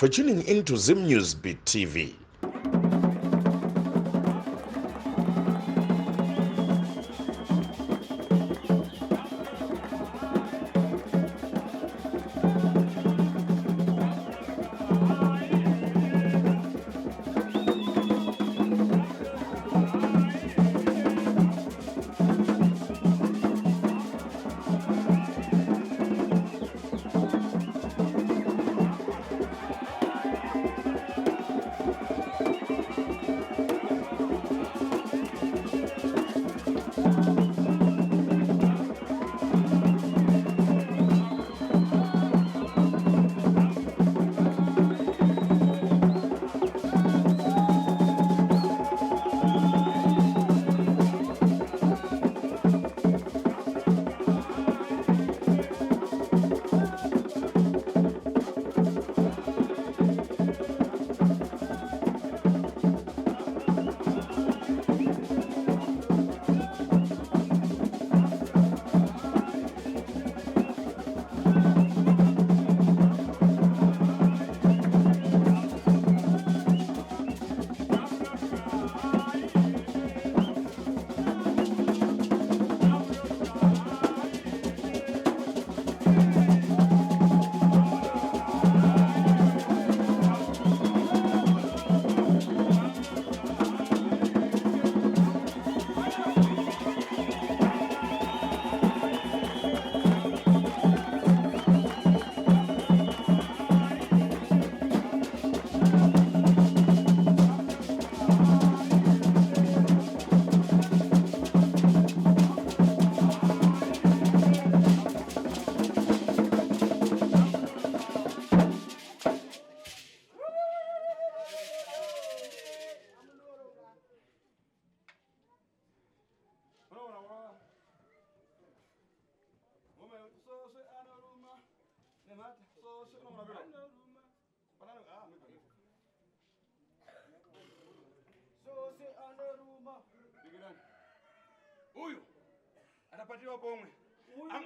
for tuning into Zim Newsbeat TV. Uyu atapatiwa pomwe.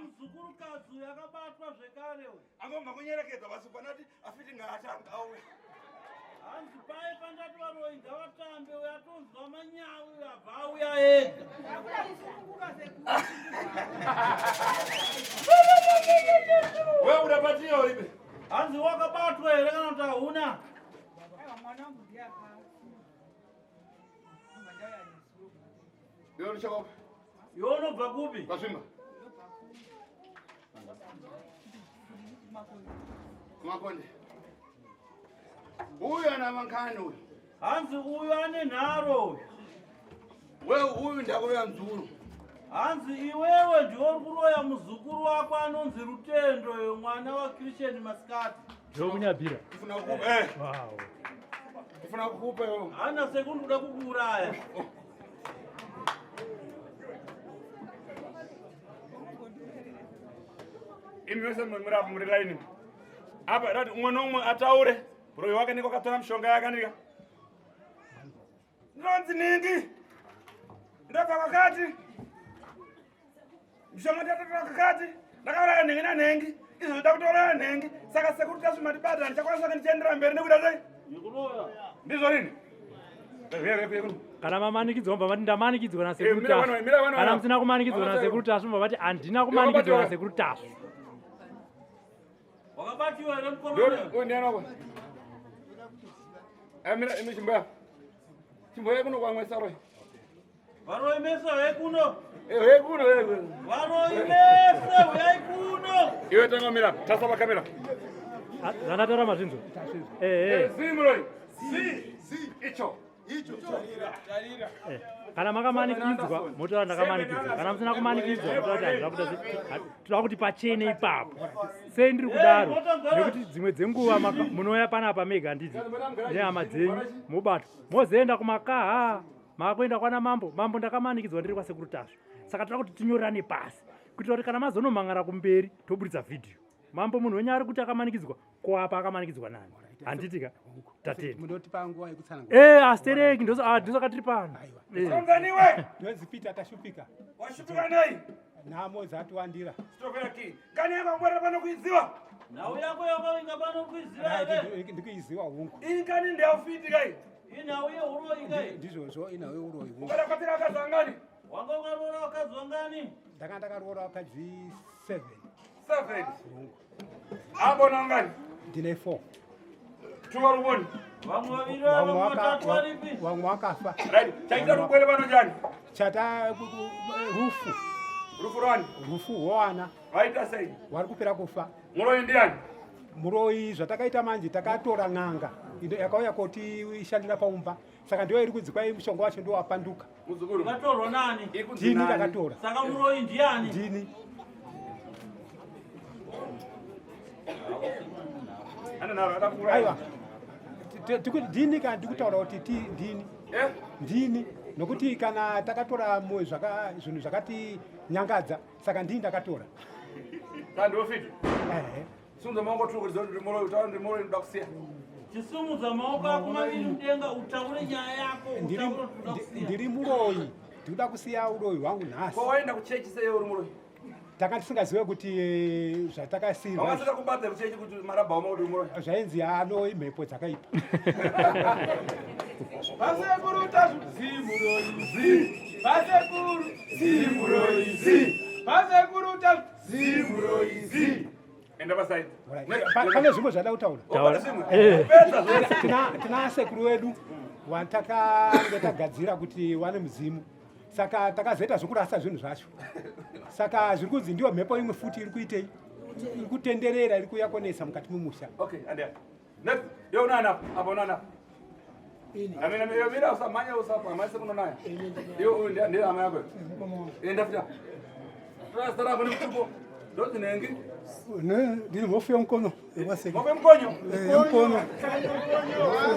Mzukurukazi yakabatwa zvekare uyu. Angomba kunyerekedza basi panati afiti ngaatanga auya. Hanzi pai pandati varoi ngavatambe uyu atonzwa manyawi uyu abva auya ega. Wewe unapatiwa ulibe? Hanzi wakabatwa here kana kuti hauna? Mwanangu ndiye aka. Ndio nishaka. Iwe unobva kupi? Kwasvimba. Makonde. Uyu ana mankani uyu. Hanzi uyu ane nharo uyu. Wewe uyu ndakuya mzukuru. Hanzi iwewe ndiwe uri kuroya muzukuru wako anonzi Rutendo uyo mwana waChristian Masikati. Ndiwo munyabhira. Ufuna kukupa Wow. Ufuna kukupa yo. Hana sekundi kuda kukuuraya. Imi wese murapu muri line. Apa rati umwe nomwe ataure. Royi wake niko katora mshonga yakanika. Ndonzi ningi. Ndabva kakati. Mshonga ndatotora kakati. Ndakauraya nengi nanengi. Izvo ndakutora nengi. Saka sekuru tasvimatibata ndichakwanisa kundichiendera mberi nekuda sei? Ndikuroya. Ndizvo rini? Kana mamanikidzwa mbavati ndamanikidzwa mira nasekuritasvo. vano, mira vano. Kana musina kumanikidzwa nasekuritasvo mbavati handina kumanikidzwa nasekuritasvo. Wakabatiwa here Ndori mukomana. undianoko. Mira imi chimboya. Chimboya kuno kwamwe saroi. Varoi mese uyai kuno. Hey kuno hey. Varoi mese uyai kuno. Iwe tanga mira. Tasa pa kamera. Zvandatora mazvinzo. Zimroi. Si. Icho. Kana makamanikidzwa motora ndakamanikidzwa. Kana musina kumanikidzwa motora kuti toda kuti pachene ipapo. Sei ndiri kudaro nekuti dzimwe dzenguva munouya panapa mega handiti nehama dzenyu mobatwa mozoenda kumakaha makuenda kwana mambo ndakamanikidzwa ndiri kwasekuritasvo. Saka toda kuti tinyorane pasi kuitira kuti kana mazonomangara kumberi toburitsa vhidhiyo. Mambo munhu wenyu ari kuti akamanikidzwa koapa akamanikidzwa nani handitika tatete Mundotipa nguva yekutsanangura. astereki ndozakatiri pano. Songaniwe. Ndozipita tashupika. Washupika nei? Nhamo dzatiwandira. Stopera ki. Kani yakangwara pano kuidziwa? Nhau yako yakainga pano kuiziva ere. ndikuiziwa hungu inkani ndiyafiti kai Inhau yeuroi kai. ndizvozvo inawe uroi hungu ukadakwatira akazangani Wanga ukaroora wakadzi wangani? ndanga ndakaroora vakadzi 7 7 abona ngani ndine 4 tuva ruboni Vamwe vaviri vamwe vatatu varipi? vamwe vakafa right chaita rubwele vano njani chata rufu rufu rwani rufu hwowana vaita sei vari kupera kufa muroi ndiani muroi zvatakaita manje takatora n'anga yakauya kuti ishandira paumba saka ndiyo iri kudzikwai mushonga wacho ndo wapanduka muzukuru Katorwa nani? ndini ndakatora Saka muroi ndiani? ndini ana naro adakura aiwa tikuti ndini kana ndikutaura kuti ti ndini eh ndini nokuti kana takatora zvinhu zvakati nyangadza saka ndini ndakatora kandi ofiti ehe sunza maongo tu kuti ndi muroi utawa ndi muroi ndakusiya Chisumudza maoko ako maviri mudenga utaure nyaya yako. Utaure kudakusiya. ndiri muroi ndikuda kusiya uroi hwangu nhasi ko waenda kuchechi sei uri muroi tanga tisingazive kuti zvatakasirwa wakasvika kubadza kuchechi kuti marabha wama kuti muroi zvainzi ano imhepo dzakaipa vasekuru tazvizimuroizi vasekuru zimuroizi vasekuru tazimuroizi enda pasaidi pane zvimwe zvada kutaura Taura. pesa zvese tina sekuru wedu watakanga tagadzira kuti wane muzimu saka takazoita zvokurasa zvinhu zvacho saka zviri kunzi ndiyo mhepo imwe futi iri kuitei iri kutenderera iri kuyakonesa mukati memusha okay andia next yo unana apo unana amina yo mira usamanya usapa amase kunonaya yo ndi ama yako enda fita trasta bani mtupo doti nengi ndiri mhofu yemukonyo yemaseki mobe mkonyo yemukonyo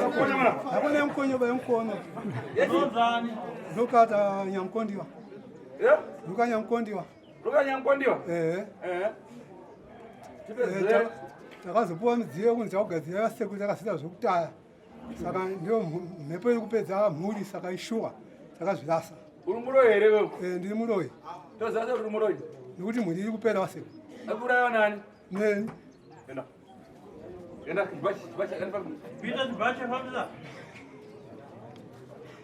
mkonyo mana akone yemukonyo yemukonyo Nonzani? ndokata nyamukondiwa yeah ndoka nyamukondiwa lukanya mkondiwa tipezera takazopuwa midziyo yekunzi yakugadzira yaseku takasita zvokutaya saka ndiyo mhepo iri kupedza mhuri saka ishuwa takazvirasa uri muroi here wewe ndiri muroi tozasa uri muroi nekuti mhuri iri kupera waseku akurayo nani neni enda enda kibachi enda Pita chibache famisa?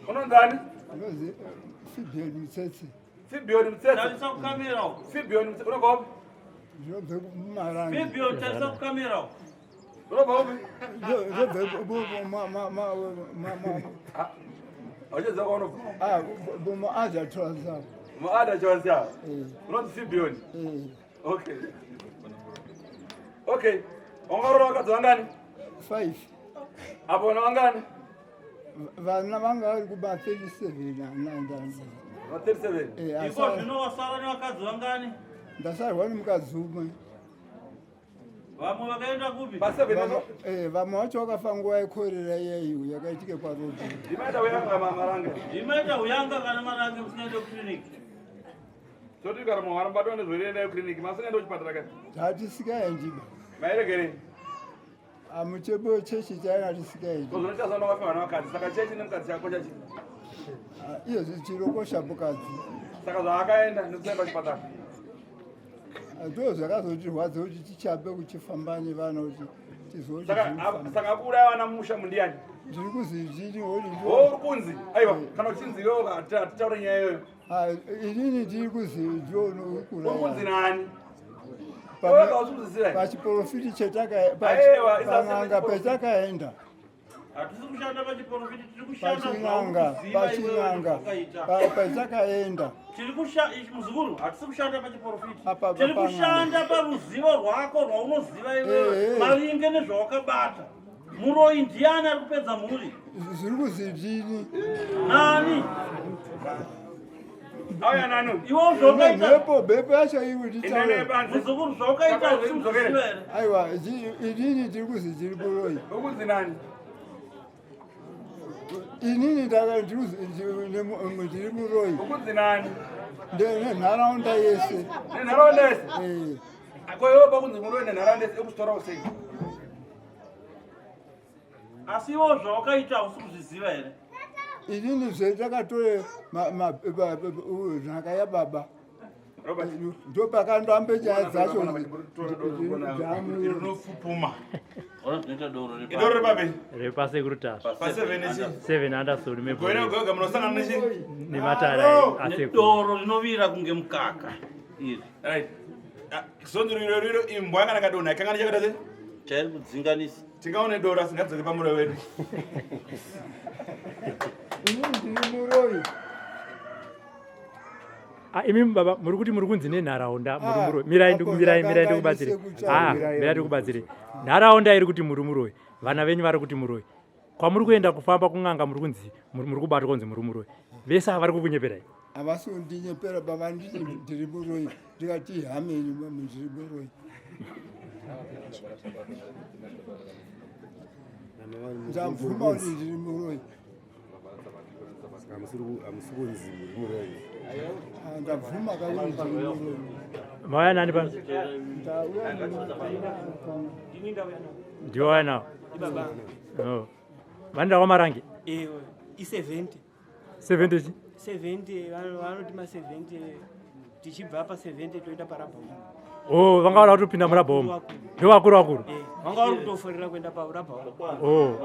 unonzani anozi fibioni mitsetse fibioni mtsetse Tarisa kukamera uko. fibioni mtsetse unobva upi zvinobve mumarangi Bibion tarisa kukamera uko. unobva upi auchedza kwaunobva mumaadha transa muada chawansia unonzi fibioni okay okay wangarora wakadzi wangani 5 apo na wangani vana vanga vari kuba 37 anandani ma 37 Iko zvino wasara nevakadzi vangani? ndasarwa nemukadzi umwe Vamwe vakaenda kupi? pa 7 nazo vamwe vacho vakafa nguva yekorera iyeyo yakaitike parodi imaenda uyanga marange Imaita uyanga kana marange musingaende kukliniki. toti kana mwana batwa nezvoenda kliniki masingaenda kuchipatara kai hatisikaendiba mairegere muchebo chechi chaina tisikaendi kozonochasa nokafika vana vakadzi saka chechi nemukadzi chako chachi iyezvi chirokosha mukadzi saka zvaakaenda nekusaenda kuchipatara ndo zvakazotirwadza kuti tichape kuchifamba nevana kuti saka akuuraya vana mumusha mundiani ndiri kuzizviri uri uri kunzi aiwa kana uchinziwo hatitaure nyaya iyoyo inini ndiri kuzi uri kunzi ndonokuraya nani wega usikuziziva pachiprofiti Aiwa, chepan'anga petakaenda Hatisi kushanda pachiprofiti, tiri kushanda pachin'anga petakaenda tiri kushanda muzukuru, hatisi kushanda pachiprofiti. Apa Tiri pang'anga. kushanda paruzivo rwako rwaunoziva iwewe maringe nezvawakabata. Muroi ndiani ari kupedza mhuri? zviri kuzidini Nani? auya nanu Iwo zvawakaita mhepo yacho iwe inene titaura panze muzukuru, zvawakaita hatisi kuziva here. aiwa inini ndiri kuzi ndiri muroi ukunzi nani inini ndiri muroi ukunzi nani nenharaunda yese nenharaunda yese koiwe pakunzi muroi nenharaunda yese ekuzitora sei Asi iwo zvawakaita hausi kuzviziva here. inini zvetakatore nhaka yababa Robert. ndo pakandoambe nyaya dzacho Rinofupuma. Ona tunaita doro ripa. Idoro babe. repasekuru tasva Pa 7 ichi. 7 Anderson Goena goga munosangana nechi. nematara asekuru Doro rinovira kunge mukaka. Iri. Right. Sonzo riro imbwa kana kadona kangana chakata sei? Chairi kudzinganisa. Tingaone doro asingadzoke pamuro wedu. ndiri muroyi imi baba muri kuti muri kunzi nenharaunda muri muroyi mirai ndikubatsire mirai ndikubatsire nharaunda iri kuti muri muroyi vana venyu vari kuti muroyi kwamuri kuenda kufamba kun'anga muri kunzi muri kubatwa kunzi muri muroyi vese ava vari kukunyeperai havasi kundinyepera baba nditi ndiri muroyi ndikati hamenyu ndiri muroyi ndabvuma kuti ndiri muroyi ndabvuma kakuti ndiri muroyi mauya nani pano ndiwauya nawo vanida kwamarangi i70 70 chi 70 vanoti ma70 tichibva pa70 toenda parabhamu vanga vada kutopinda murabhomu ndovakuru vakuru vanga vari kutoforera kuenda parabhamu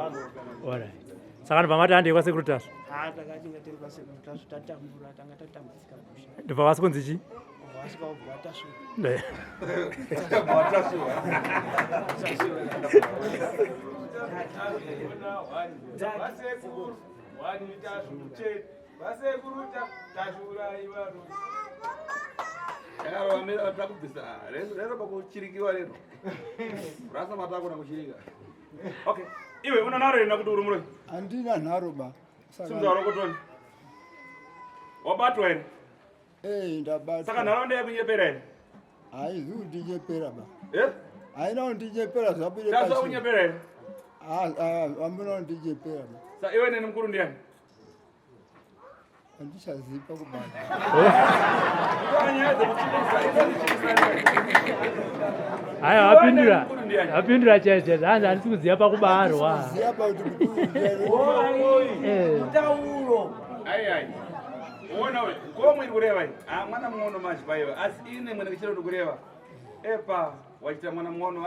alright saka ndobva mati handei kwasekuru tasva takati ngateri kwasekuru tasva tatambura tanga tatambudzika kusha ndobva vasi kunzi chi vasikabva tasvuka Rero pakuchirikiwa lero. Rasa matako na kuchirika. Okay. Iwe una naro ina kuti uri muroyi? handina nharo ba Simuzaro kutoni. Wabatwa ere? ndabata Saka nharaunda yakunyepera ere? haizi kundinyepera ba Eh? haina kundinyepera zvabire Sasa unyepera ere? hamuna kundinyepera ba Sa iwe neni mukuru ndiani? handichazipa kubata haya vapindura chaizvo hanzi handisi kuziva pakubarwa ziya pauti tauro Ai. Uona we, komwe kureva iyi. Mwana muono manje paiwe. Asi ine mwene kichiro kureva. Epa, wachita mwana muono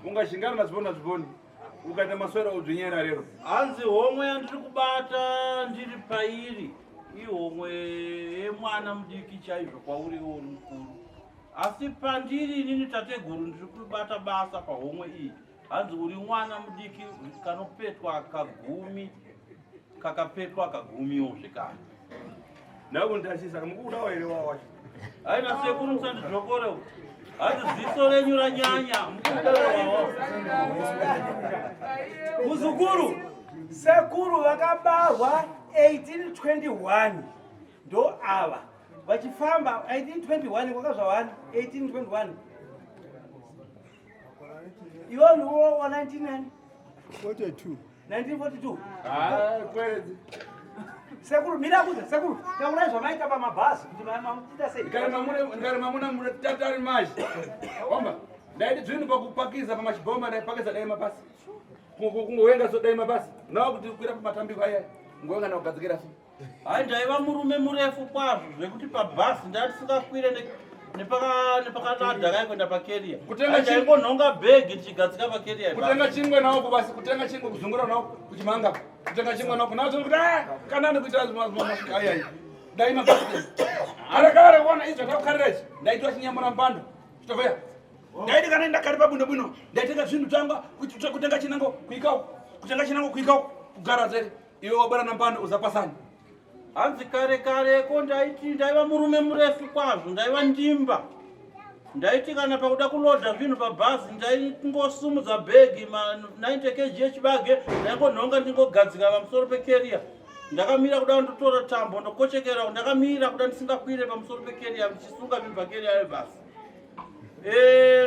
ungashingana mazibona ziboni. Ukaita maswera udzinyera lero. Hanzi homwe yandiri kubata ndiri pairi. Ihomwe yemwana mudiki chaizvo kwauri uri mukuru. Asi pandiri inini tateguru ndiri kubata basa pahomwe iyi. Hanzi uri mwana mudiki kanopetwa kagumi. Kakapetwa kagumiwo zvikani. Nakundashisa mukudawo ere wawacho. Haina sekuru musandidhokore. Hanzi ziso renyu ranyanya. muzukuru sekuru vakabarwa 1821 ndo ava vachifamba 1821 kwakazva 1821 iwo ndiwo wa 1942 Kwezi. sekuru mira kuze sekuru taurai zvamaita pamabhazi kuti mamuchita sei Ngari mamuna mutatari maji. Wamba. Ndaiti dzini pakupakiza pamachibhoma ndaipakiza dai mabasi. Kungowenga so dai mabasi. Nawo kuti kuira pamatambiko aya. Ngowenga na kugadzikira so. Hai ndaiva murume murefu kwazvo zvekuti pabhasi ndatisingakwire nepakadhaka kuenda pakeria. Ndaingonhonga bhegi ndichigadzika pakeria. Kutenga chingwe nawo kubasi, kutenga chingwe kuzungura nawo kuchimanga. Kutenga chingwe nawo kunazo kuti kana ndikuita zvinhu ayi. Dai mabasi. Arekare kuona izvo takukarirachi. Ndaitwa chinyamura mpando. Chitoveya. Ndaiti kana ndakari pabundo buno. Ndaitenga zvinhu zvanga kutenga chinango kuikao. Kutenga chinango kuikao. Kugara zeri. Iwe wabara na mpando uzapasana. Hanzi kare ndaiti ndaiva murume murefu kwazvo ndaiva ndimba. Ndaiti kana pakuda kulodha zvinhu pabhazi ndaingosumudza bhegi 90 kg yechibage ndaingonhonga ndingogadzika pamusoro pekeria. Ndakamira kuda ndotora tambo ndokochekera ndakamira kuda ndisingakwire pamusoro pekeria ndichisunga zvinhu pakeria yebhasi.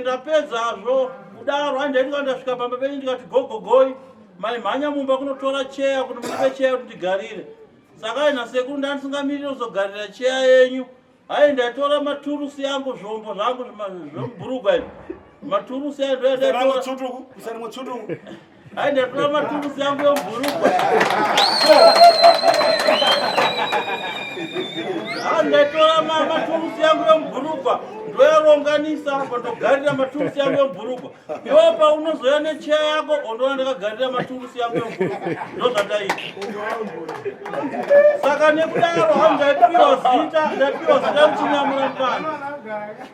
Ndapedzazvo kudaro handaiti kana ndasvika pamba penyu ndikati gogogoi maimhanya mumba kunotora cheya kuti mundipe cheya kuti ndigarire. Saka ina sekuru ndandisingamirire kuzogarira cheya yenyu. Hai ndatora maturusi yangu zvombo zvangu zvomburugwa izvi. Maturusi ayo ndoyandatora. Kusari mutsutuku. Hai ndatora maturusi yangu yomburugwa. ndaitora matulusi yangu yomubhurugwa ndoyaronganisa apa ndogarira matulusi yangu yomubhurugwa. Iwo paunozoya necheya yako ondona ndakagarira matulusi yangu yomubhurugwa. Ndozvataita. Saka nekudaro hangu ndaipiwa zita rekuchinyamura mupando.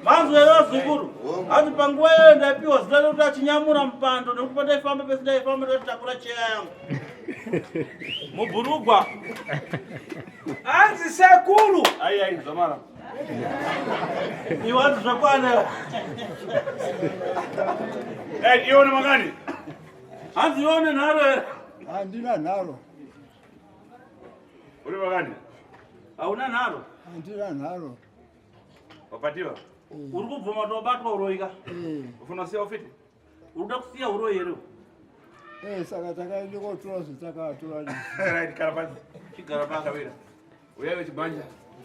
Manzwa ere vazukuru, hanzi panguva iyoyo ndaipiwa zita rekuti achinyamura mupando nekuti pandaifamba pese ndaifamba ndotakura cheya yangu mubhurugwa. Hanzi sekuru. Ai zamara. Iwe hanzi zvakwana. Ione magani. Hanzi ione nharo ere. Handina nharo. Uri magani. Hauna nharo. Handina nharo. Wapatiwa. Uri kubvuma kuti wabatwa uroyi. Ufuna kusiya ufiti? Uri kuda kusiya uroyi here. Saka takaende kotora zvatakatora. Right, gara pasi. Chigara pasi. Kavira. Uya wechibanja.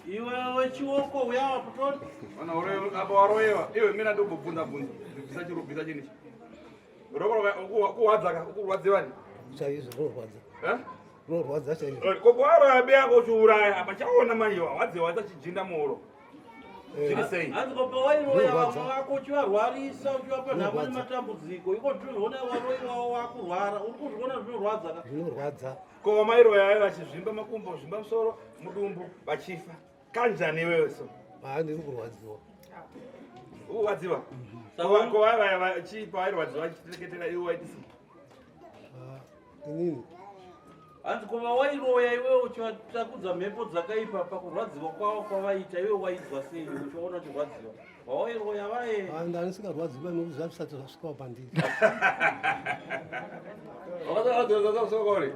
Iwe wechioko uya waputoni. Wana uroyi apa waroyewa. Iwe mina ndobvunza. Bisa chini. Urokoroka kuwadzaka kurwadziwani. Chaizvo rorwadza. Eh? Rorwadza chaizvo. Kokwaro yabeko chiuraya apa chaona manje wadziwa chijinda muhuro. Hanzi kopa wairoya vamwe vako uchivarwarisa uchivapa nhamo nematambudziko. Iko tozviona waroyiwawo wakurwara. Uri kuzviona zvinorwadza ka? Zvinorwadza. Ko vamairoya vachizvimba makumbo, zvimba musoro, mudumbu, vachifa. Kanjani iwewe so? Ndiri kurwadziwa. Wadziwa? Ko vaya vachipa vairwadziwa vachiteketera iwe waitisi? Inini. Hanzi kova wairoya iwewe uchivatakudza mhepo dzakaipa pakurwadziwa kwavo kwavaita iwe waidzwa sei uchiona uchirwadziwa? Wawairoya vaye? Ndanisingarwadziwa nokuti zvavisati zvasvikawo pandiri. Wakazakori?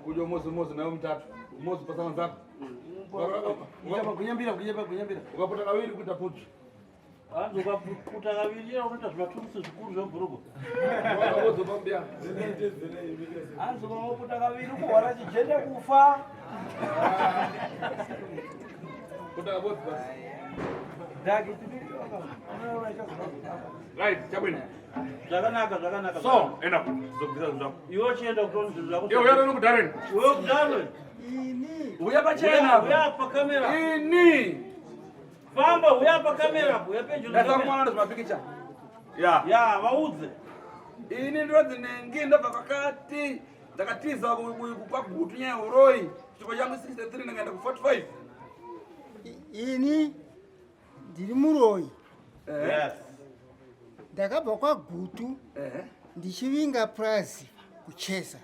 Kuja umozi nawe mtatu. Umozi pasama zako. Kunyambira. Ukapota kawiri kuita putu. Hanzi ukaputa kaviri unoita zvimatulusi zvikuru zvemubhurugwa. Wakazopambia. Hanzi ukaputa kaviri kuhwara chijende kufa. Kutaka both basi. Dagi Right, chabwino. Zvakanaka. So, enda kuzobvisa zvako. Iwe uchienda kutoni zvinhu zvako. Iwe uyari nokudareni. Iwe kudaro. Uya pachena. Uya pakamera. Ini. Famba uya pakamera. Uya pedyo Ndasamwana zvimapikicha. Ya, vaudze. Ini ndodzi nengi ndabva kwakati. Ndakatiza kwagutu nyaya uroyi. Chitupa changu 63 ndakaenda ku45. Ini ndiri muroyi. Yes. Ndakabva kwagutu ndichivinga prazi kucheza.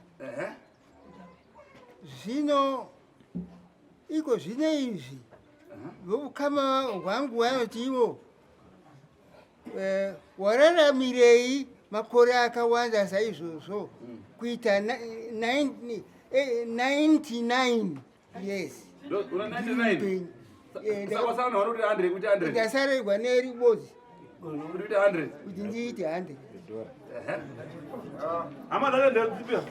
Zvino iko zvine izvi vokukama hwangu vanoti ivo wararamirei makore akawanda saizvozvo kuita 99 years. Una 99. Sakasana vanoti 100 kuti 100. Ndasarerwa neribodzi Kuti 100. kuti ndiite 100. Hama dzake ndezipia.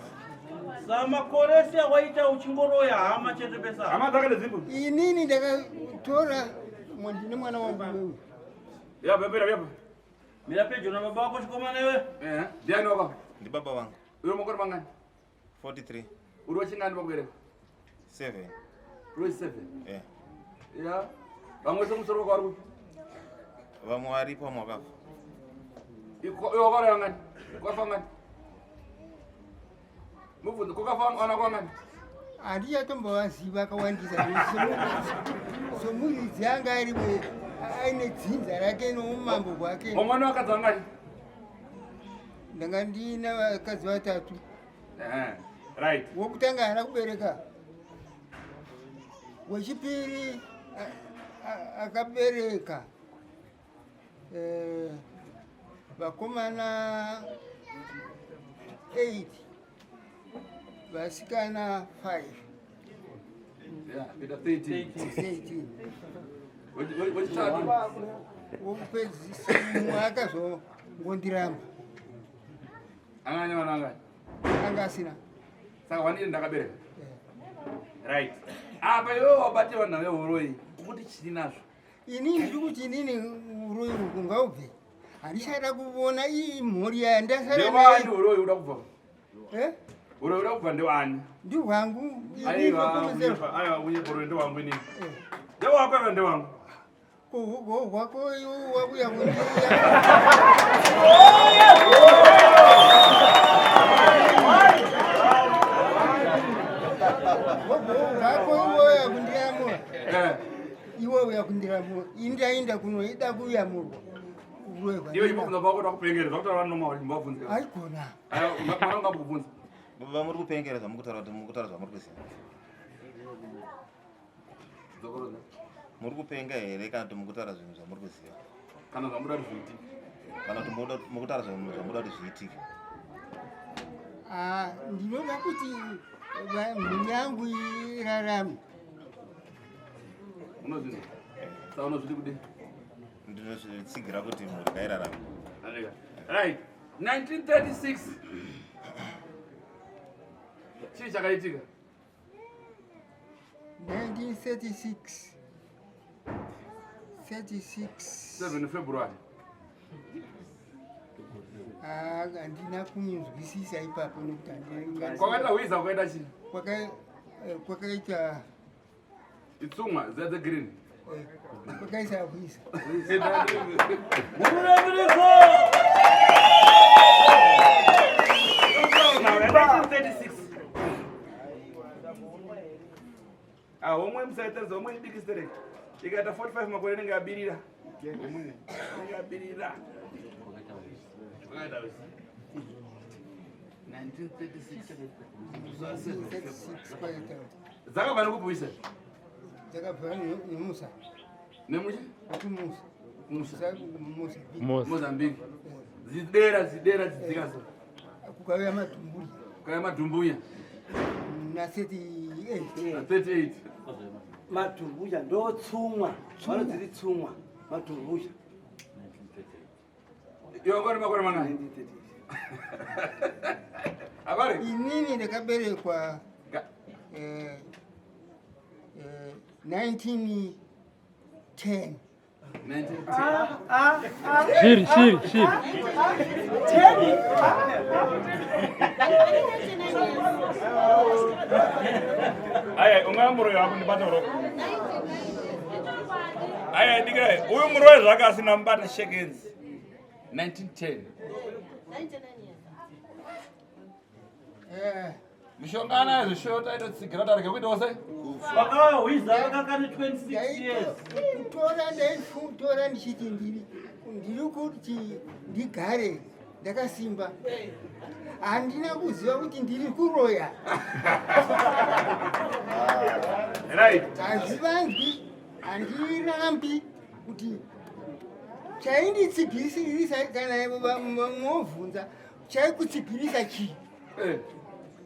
Samakore ese waita uchingoroya hama chete pesa. Hama dzake ndezipi? Inini ndakatora ndine mwana wangu wewe. Ya bebera. Mira pedyo na baba wako chikomana iwe. Ndiani wako? Ndi baba wangu. Uri makore mangani? 43. Uri wachingani pakubereka? 7. Uri 7. Ya. Vamwe semusoro wako vari? Vamwe varipo vamwe vakafa. Iwe wakore wangani? Kwafa ngani? Mubvunzo kwakafa ana kwangani? Handichatombovaziva akawandisa somuridzi anga aine dzinza rake noumambo hwake. Mwana wakadzi wangani? Ndanga ndina vakadzi vatatu. Right. Wokutanga haana kubereka. Wechipiri akabereka vakomana 8 vasikana 5. Ita 13. Wechitatu? Wokupedzisa mumwe akazongondiramba. Anganya wana angani? Anga asina. Saka wanini ndakabereka? Right. Apa iwe wabate vanhu veuroyi kuti chini nazvo? Ini ndiri kuti nini uroyi kungaubve. Handishada kuona iyi mhuri yandasara Ndewani uroyi uda kubva? Eh? Uroyi uda kubva ndewani? Ndihwangu. Aiwa, uye uroyi ndewangu inini. Ndewako aka ndewangu. Wako wakuya kundiya. Wako iwo yakundiyamura. Iwo yakundiramura. Indainda kunoida kuyamurwa. Iwe chibvunza pako takupengereza kuti vanhu nomawali mbavunza. Haikona. Mwana ungambuvunza. Baba muri kupengereza mukutaura zvamuri kuziva. Muri kupenga here kana kuti mukutaura zvinhu zvamuri kuziva? Kana zvamuda kuti zviitike. Kana kuti mukutaura zvinhu zvamuda kuti zviitike. Ndinoda kuti mhuri yangu irarame. Unozvinza? Saka unozvidi kudini? Ndinotsigira kuti mhuri ngairarame. Right. 1936. Chii chakaitika? 1936. 7 February. Handina kunzwisisa ipapo nokuti kwakaita hwiza kwakaita chii? Kwakaita itsumwa green. Kwakaisa hwiza. 1936. Omwe musaiteredza omwe idikisitereki. Ikaita 45 makore inenge yabirira. Inenge yabirira. 1936. Dzakabva nekubvisa? Dzakabva nemusa. Nemuchi? Musa. Mozambique. Zidera dzidzika so. Kukauya madhumbuya. Kukauya madhumbuya. Na 38. 38. Madhumbuya ndotsumwa. Vanodziri tsumwa. Madhumbuya. Iwe ngori makore manai? Habari? Inini ndakaberekwa 1910. 1910. Shiri. Aya, ungamuro yako ndibata roko. Aya, dikai, uyu muroyi zvaka asina mbata shekens. 1910. Mishongana zvishota inotsigira tarike kuita wose? Vakauya hwiza vakakane 26 years. Tora ndichiti ndiri kuti ndigare ndakasimba. Handina kuziva kuti ndiri kuroya. Right. Hazvivanzwi, handirambi kuti chainditsigirisa kana movhunza chaikutsigirisa chii.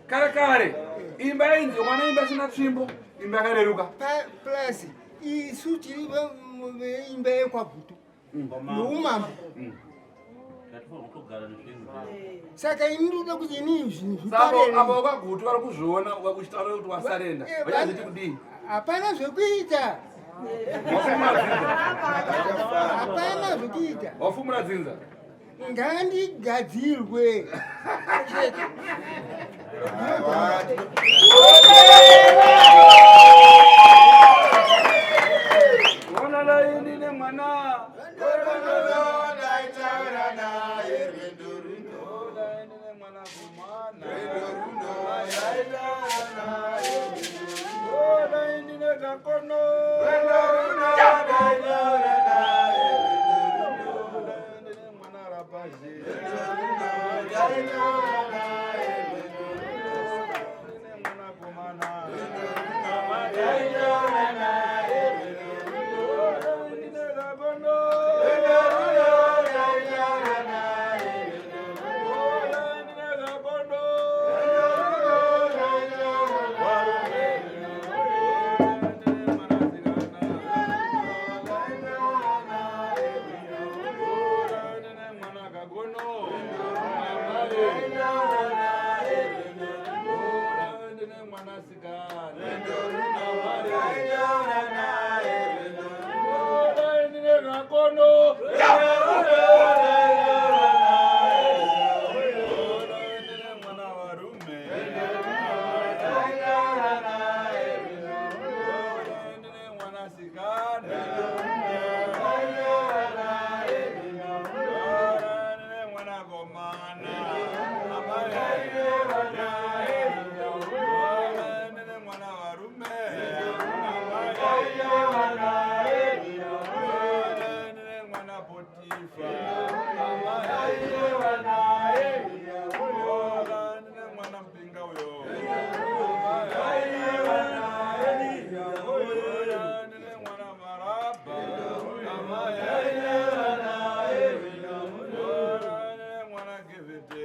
Kare imba yainzi mwana imba isina tsvimbo, imba yakareruka. Plus isu tiri imba yekwabhutu noumambo. Saka inoda kuti ini zvinhu zviparere. Apa kwabhutu vari kuzviona uchitaura kuti wasarenda. Vachazviti kudini? Hapana zvekuita. Hapana zvekuita. Wafumura dzinza? Ngandigadzirwe. agono mwana warume mwana sikana mwana gomana mwana warume mwana potifa mwana mpinga uyo mwana maraba mwana gevete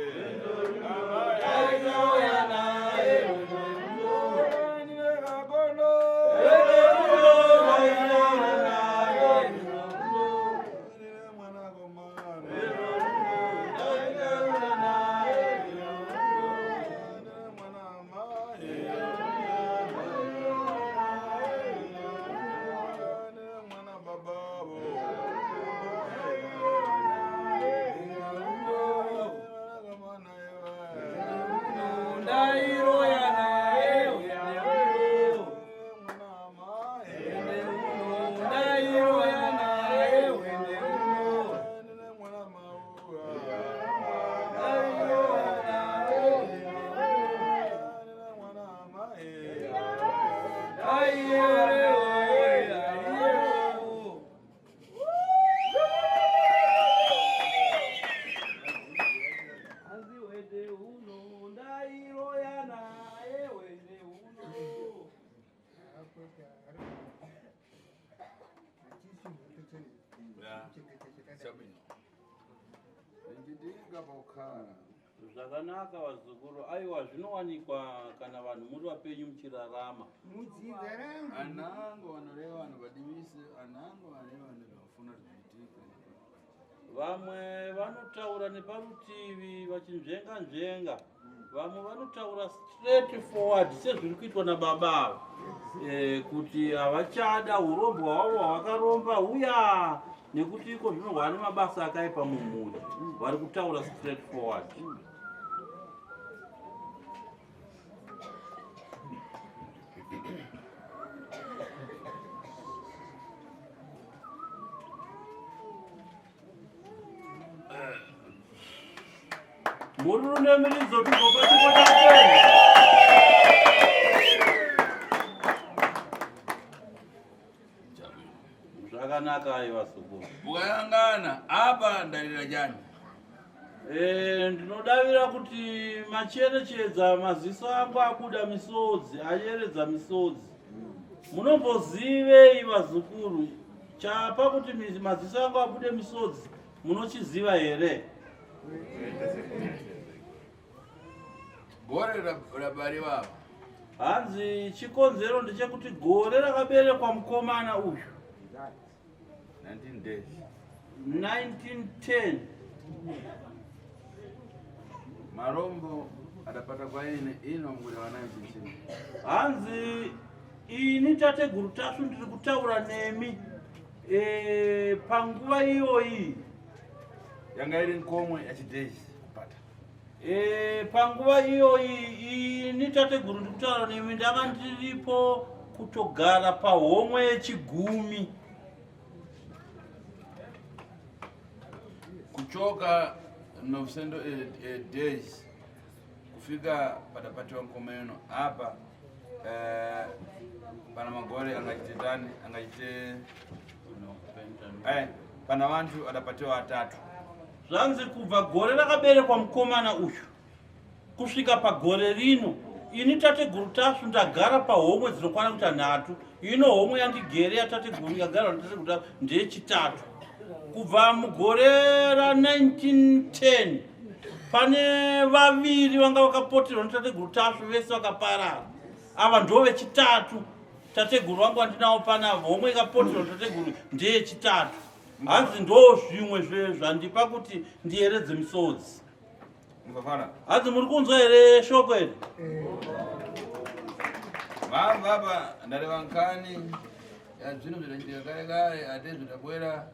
zvakanaka vazukuru. Aiwa, zvinowanikwa kana vanhu muri vapenyu muchirarama. Anango vanoreva vanhu vadivise, anango vanoreva vanhu vafuna zviitike. Vamwe vanotaura neparutivi vachinzvenga nzvenga, vamwe vanotaura straight forward sezviri kuitwa nababa avo, kuti havachada urombo hwavo hwakaromba uya, nekuti iko zvinorwa nemabasa akaipa mumhuri. Vari kutaura straight forward. Mururu nemiridzo tugopatipo tapeni. Zvakanaka aiva sukuru. Mukayangana apa ndarira jani. Ndinodavira kuti macherechedza maziso angu akuda misodzi, ayeredza misodzi. Munombozivei vazukuru, chapa kuti maziso angu abude misodzi, munochiziva here? Gore rabari vavo. Hanzi chikonzero ndechekuti gore rakaberekwa mukomana uyu 19 days. 1910. Marombo adapata kwa ino mgure wa 1910. Hanzi ini tateguru tasu ndiri kutaura nemi panguva iyoyi yanga iri nkomwe yachidezi kupata. Panguva iyoyi ini tateguru ndiri kutaura nemi ndanga ndiripo kutogara pahomwe yechigumi. Kuchoka 900 days kufika padapatiwa nkomeno apa pana magore angachitani angachite pana vantu adapatiwa 3. Zvanzi kubva gore rakaberekwa mukomana uyu kusvika pagore rino ini tateguru tasu ndagara pahomwe dzinokwana kuita 3. Ino homwe yandigere yatateguru yagara natateguru tasu ndeyechitatu. Kubva mugore ra1910 pane vaviri vanga vakapoterwa netateguru tasu vese vakaparara. Ava ndo vechitatu. Tateguru wangu andinawo pana homwe ikapoterwa netateguru ndeyechitatu. Hanzi ndo zvimwe zvandipa kuti ndiyeredze misodzi. Mukafara. Hanzi muri kunzwa here shoko iri? Baba ndareva nkani ya zvino zvinachika kare kare ate zvitabwera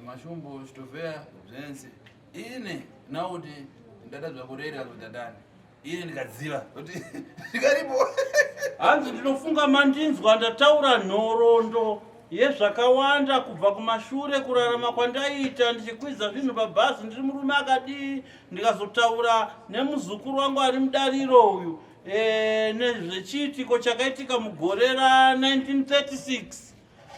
mashumbo chitovea zvense ine nauti ndadadzwa kurera kudadani ine ndikadziva kuti ndikaripo hanzi ndinofunga mandinzwa ndataura nhoroondo yezvakawanda kubva kumashure kurarama kwandaita ndichikwidza zvinhu pabhazi ndiri murume akadii ndikazotaura nemuzukuru wangu ari mudariro uyu nezvechiitiko chakaitika mugore ra1936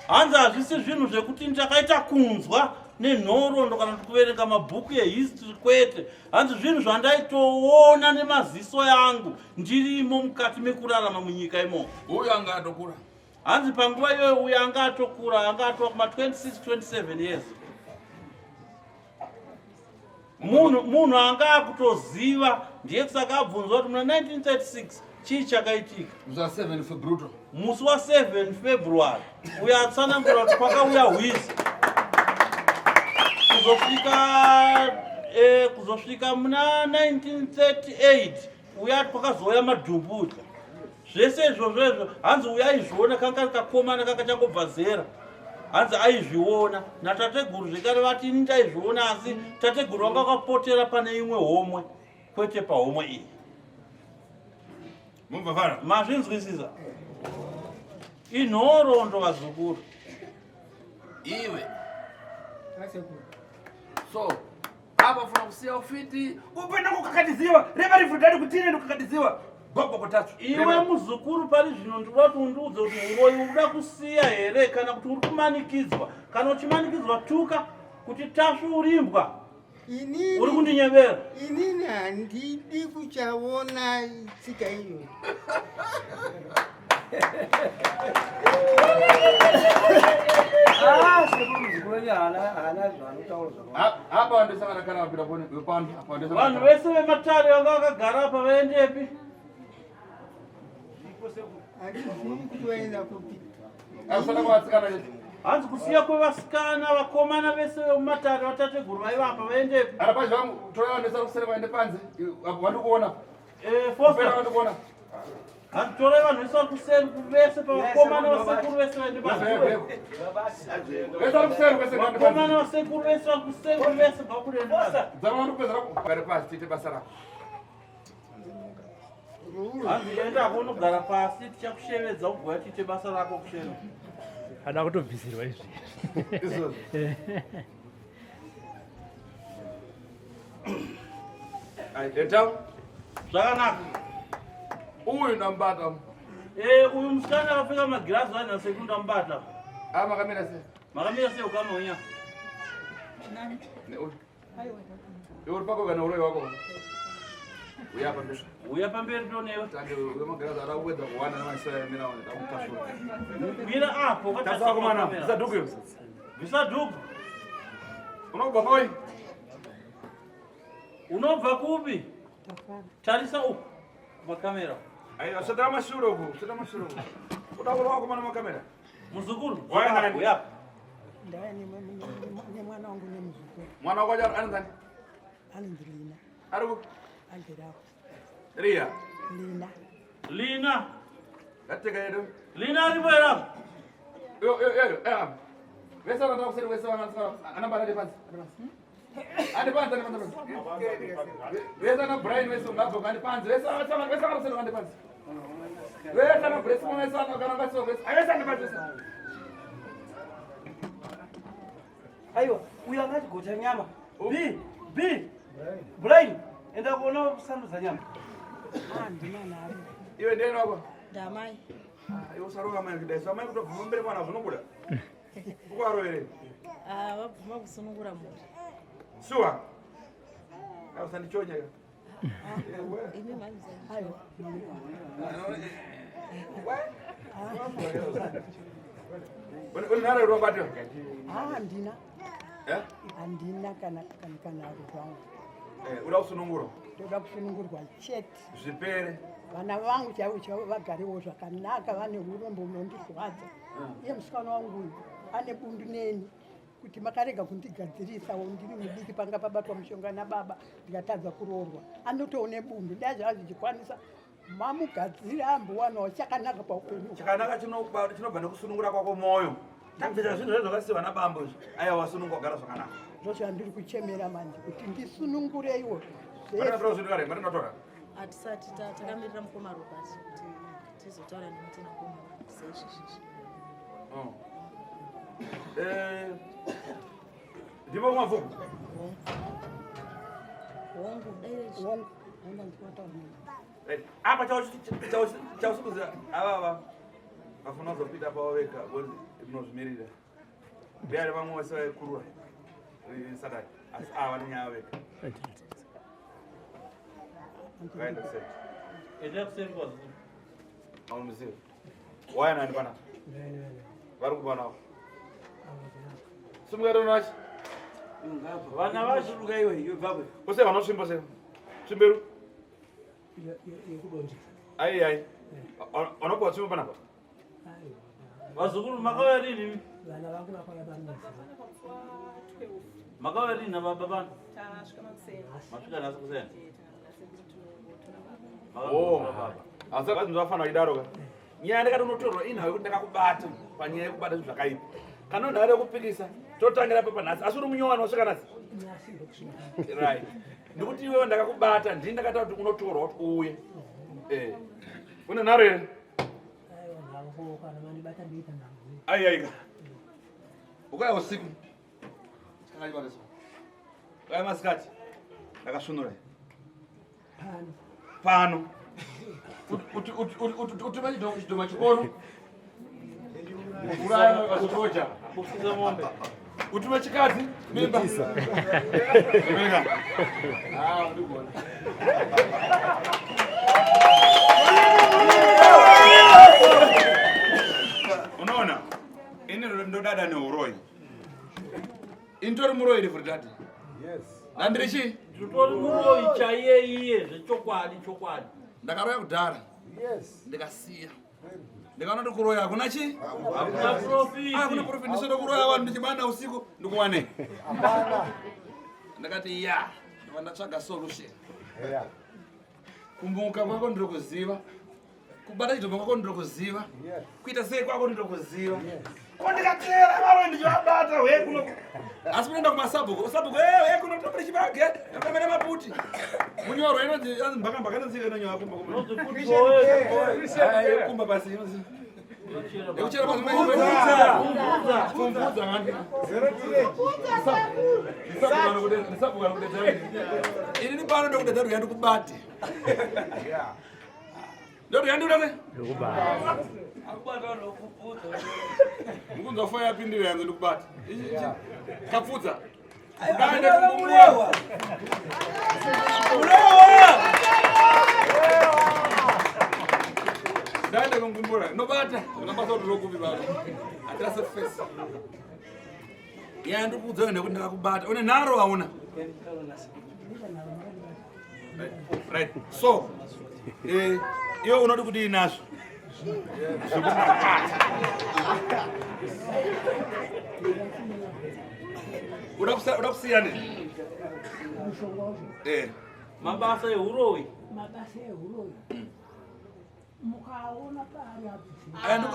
hanzi hazvisi zvinhu zvekuti ndakaita kunzwa nenhoroondo kana kuti kuverenga mabhuku ehistory kwete hanzi zvinhu zvandaitoona nemaziso yangu ndirimo mukati mekurarama munyika imomo. Uyu anga atokura hanzi panguva iyoyo uyu anga atokura anga atova kuma 26-27 years. Munhu anga akutoziva ndiye kusaka abvunzwa kuti muna 1936 chii chakaitika musi wa7 February uyo atsanangura kuti kwakauya hwizi kuzosvika muna 1938 uya kwakazouya madhumbuta zvese izvozvo hanzi uya aizviona kanga kakomana kanga changobva zera hanzi aizviona natateguru zvekare vati ini ndaizviona asi tateguru wanga wakapotera pane imwe homwe kwete pahomwe iyi. Mazvinzwisisa inhoroondo vazukuru iwe so apa funa kusiya ufiti upenda kukakatiziwa reva rivhudhani kutine ndikukakatiziwa gogo kutatu iwe muzukuru pari zvino ndikuda kuti undiudze kuti uroyi uda kusiya here kana kuti uri kumanikidzwa kana uchimanikidzwa tuka kuti tasvi urimbwa uri kundinyevera inini handidi kuchaona tsika iyo. vanhu vese vematare vanga vakagara apa vaendepi hanzi kusiya kwevasikana vakomana vese vemumatare vatateguru vaiva apa vaendepi hanzi torai vanhu vese vari kuseri vese pavakomana vasekuru vese vaendevakomana vasekuru vese vari kuseri vese vakurendebasa hanzi enda konogara pasi tichakushevedza kugoya tiite basa rako kusheva ada kutobvisirwa izvi zvakanaka uyu ndambata uyu musikana akapfeka magirazi vanhu seku ndambata makamira sei makamira sei ukamaunya uri pako kana uroyi wako uya pamberi tonewe mira apo visadhugu unobva poi unobva kupi tarisa uku makamera svetera mashure uku uda kuva wakomana makamera muzukuru uyapa nemwana wangu nemuzukuru mwana wako anindani anonzi Lina ariku agerapo Ria Lina gateka yedu Lina aripo era yo vesa vana kuseri vesa vana anambara depansi vesa na Brian vesa ngabvo kandi panzi vesa vana kuseri kandi panzi vesa na Brace vesa kana ngaso vesa vesa kandi panzi aiwa uya ngati gota nyama b Brian enda kuona kusandudza nyama ndinanaro iwe ndiye wako ndamai iwe usaroka mai kudai mai kutobvuma mberi mwana zvinobuda ukwaro here vabvuma kusunungura mhuri shuwa ausandichonya imi maiwa unhara rwabatwa handina handina kana rudo rwangu uda kusunungurwa toda kusunungurwa chete zvipere vana vangu chaivo vagarewo zvakanaka vane urombo unondirwadza iye musikana wangu uyu ane bundu neni kuti makarega kundigadzirisawo ndiri mudiki panga pabatwa mushonga nababa ndikatadza kuroorwa anotoone bundu dai zvava zvichikwanisa mamugadziri ambowanawo chakanaka paupenyu chakanaka chinobva nekusunungura kwako moyo Tabvira zvinhu zvakasiwa nabambo izvo. Aya wasunungogara zvakanaka. Zvose handiri kuchemera manje kuti ndisunungureiwo. Zvakatoka zvinhu kare, matinotora. Hatisati takamirira mukoma Robert kuti tizotaura nemutina koma seizvizvi. Ndimo mwavuku. Hongu direct. Hongu ndinotaura. Apa chausukuza ava vafuna kuzopinda pavo vega munozvimirira. Ndiani vamwe vose vaikurura sadai asi ava nenyaya vega. Kaenda kuseri. Enda kuseri kwazi. Amuziva. Waya nani pana? Vari kupanawo. Sumuka nachi? Vana vashuruka iwe baba. Ose vanosvimba sei? Svimberu? Ai. Wanokuwa svimba panapa? Vazukuru makauya rini? Vana vangu vakauya pamuzi. Makauya rini nababa vana? Tasvika makuseni. Masvika nhasi kuseni. Asi kuti ndinofanira kuidaroka. Nyaya ndakati unotorwa inhayo kuti ndakakubata panyaya yekubata zvinhu zvakaipa. Kana nhare yekupikisa totangira pepa nhasi asi uri munyowani wasvika nhasi? Right. Ndikuti iwewe ndakakubata ndini ndakataura kuti unotorwa kuti uye. Une nharo here? Aiaika. Ukauya usiku. Chakaipa ukauya masikati. Ndakasvinura. Pano. Utume chidhoma chikoro. Uraya wasoja. Kufuza mombe. Utume chikadzi mimba. Zvinga. Ndibona. Unaona? Ini ndodada neuroi. Intori muroi for that. Yes. Nandirichi? Tutori muroi chaiye zvechokwadi. Ndakaroya kudhara. Yes. Ndikasiya. Ndikaona kuti kuroya hakuna chi? Hakuna profit. Hakuna profit. Ndisoda kuroya vanhu ndichibanda usiku ndikuwane. Hapana. Ndakati ndatsvaga solution. Yeah. Kumbuka kwako ndiri kuziva. Kubata chidhoma kwako ndiri kuziva. Yes. Kuita sei kwako ndiri kuziva. Yes. Ndikatera varo ndichivabata kuno. Asi kunoenda kumasabhuku. Sabhuku kuno kutambira chibage. Ndamena maputi. Munyoro inonzi mbakambaka inonzi inonywa kumba kumba. Kumba basi inonzi. Ndikuchera basi kumbuza ngani. Ndisabuka nokudetera. Ini ni pano ndokudetera yandu kubate. Yeah. Ndio yandu ndane? Ndokubata. Akubata nokupfuza. Mukunza faya yapindira yandu ndokubata. Kapfuza. Ndande kumbuwa. Ndande kumbumbura. Nobata. Unabata urokupi baba. Atrasa face. Yandu kudzoenda ndekuti ndakakubata. Une nharo hauna? Right. So, iwe unoti kuti inazvo. Uda kusiya ndini? Mabasa ehuroi. Mabasa ehuroi. Mukaona pari